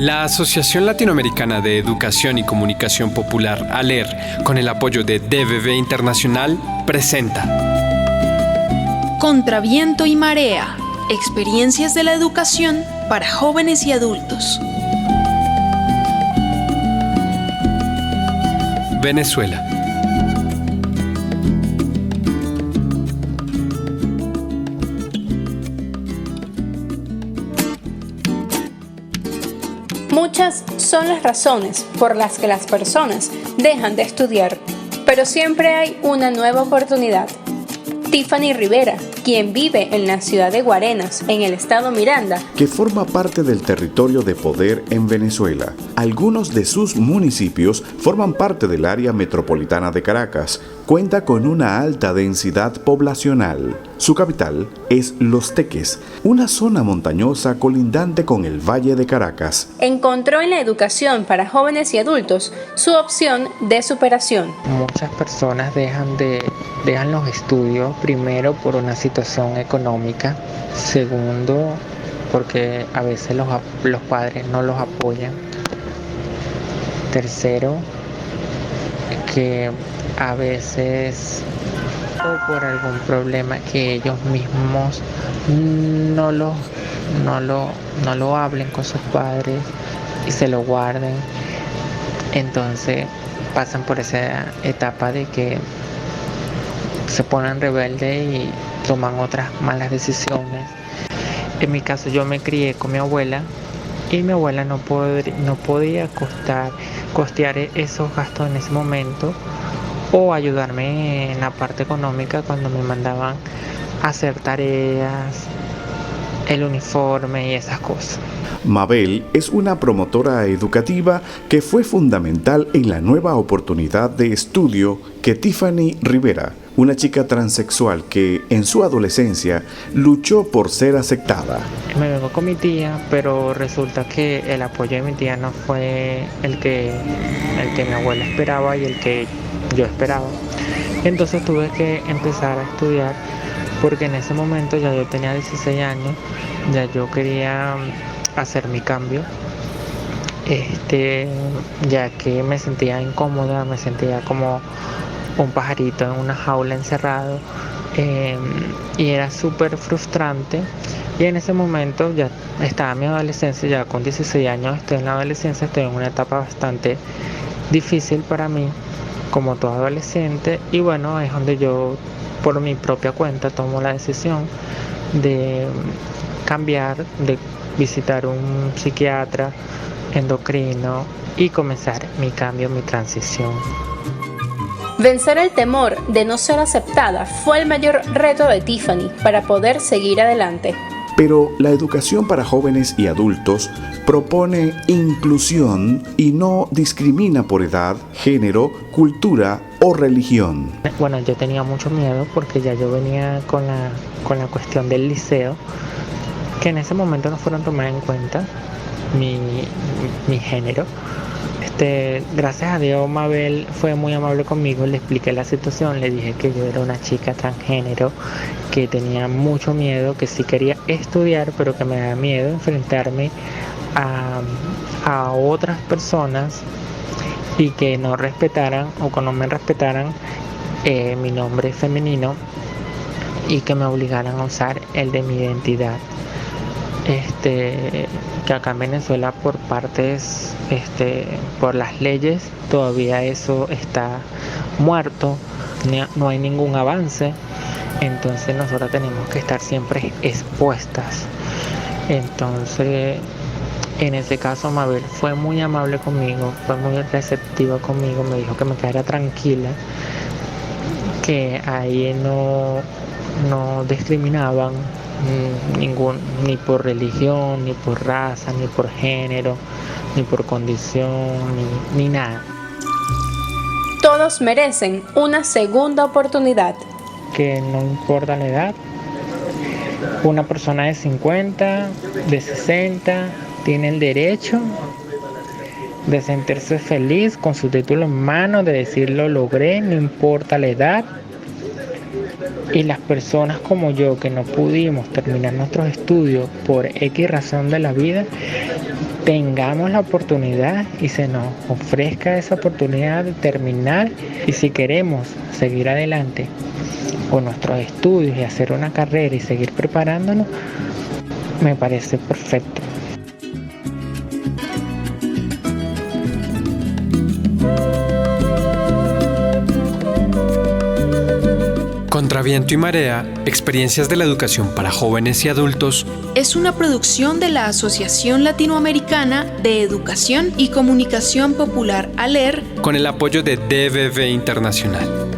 La Asociación Latinoamericana de Educación y Comunicación Popular, ALER, con el apoyo de DBV Internacional, presenta Contra viento y marea, experiencias de la educación para jóvenes y adultos. Venezuela. Muchas son las razones por las que las personas dejan de estudiar, pero siempre hay una nueva oportunidad. Tiffany Rivera, quien vive en la ciudad de Guarenas, en el estado Miranda, que forma parte del territorio de poder en Venezuela. Algunos de sus municipios forman parte del área metropolitana de Caracas. Cuenta con una alta densidad poblacional. Su capital es Los Teques, una zona montañosa colindante con el Valle de Caracas. encontró en la educación para jóvenes y adultos su opción de superación. Muchas personas dejan los estudios, primero por una situación económica, segundo porque a veces los padres no los apoyan, tercero que a veces o por algún problema que ellos mismos no lo hablen con sus padres y se lo guarden, entonces pasan por esa etapa de que se ponen rebeldes y toman otras malas decisiones. En mi caso yo me crié con mi abuela y mi abuela no podía costear esos gastos en ese momento o ayudarme en la parte económica cuando me mandaban a hacer tareas, el uniforme y esas cosas. Mabel es una promotora educativa que fue fundamental en la nueva oportunidad de estudio que Tiffany Rivera, una chica transexual que en su adolescencia luchó por ser aceptada. Me vengo con mi tía, pero resulta que el apoyo de mi tía no fue el que mi abuela esperaba y el que yo esperaba. Entonces tuve que empezar a estudiar porque en ese momento ya yo tenía 16 años, ya yo quería hacer mi cambio, ya que me sentía incómoda, me sentía como un pajarito en una jaula encerrado, y era súper frustrante. Y en ese momento ya estaba en mi adolescencia, ya con 16 años estoy en la adolescencia, estoy en una etapa bastante difícil para mí, como todo adolescente, y bueno, es donde yo por mi propia cuenta tomo la decisión de cambiar, de visitar un psiquiatra, endocrino y comenzar mi cambio, mi transición. Vencer el temor de no ser aceptada fue el mayor reto de Tiffany para poder seguir adelante. Pero la educación para jóvenes y adultos propone inclusión y no discrimina por edad, género, cultura o religión. Bueno, yo tenía mucho miedo porque ya yo venía con la cuestión del liceo, que en ese momento no fueron tomadas en cuenta mi género. Gracias a Dios Mabel fue muy amable conmigo, le expliqué la situación, le dije que yo era una chica transgénero, que tenía mucho miedo, que sí quería estudiar, pero que me daba miedo enfrentarme a otras personas y que no respetaran o que no me respetaran mi nombre femenino y que me obligaran a usar el de mi identidad. Que acá en Venezuela por partes, por las leyes, todavía eso está muerto, no hay ningún avance, entonces nosotros tenemos que estar siempre expuestas. Entonces, en ese caso Mabel fue muy amable conmigo, fue muy receptiva conmigo, me dijo que me quedara tranquila, que ahí no discriminaban ni por religión, ni por raza, ni por género, ni por condición, ni nada. Todos merecen una segunda oportunidad. Que no importa la edad, una persona de 50, de 60, tiene el derecho de sentirse feliz con su título en mano, de decir lo logré, no importa la edad. Y las personas como yo que no pudimos terminar nuestros estudios por X razón de la vida, tengamos la oportunidad y se nos ofrezca esa oportunidad de terminar, y si queremos seguir adelante con nuestros estudios y hacer una carrera y seguir preparándonos, me parece perfecto. Contra viento y marea, experiencias de la educación para jóvenes y adultos, es una producción de la Asociación Latinoamericana de Educación y Comunicación Popular ALER con el apoyo de DBV Internacional.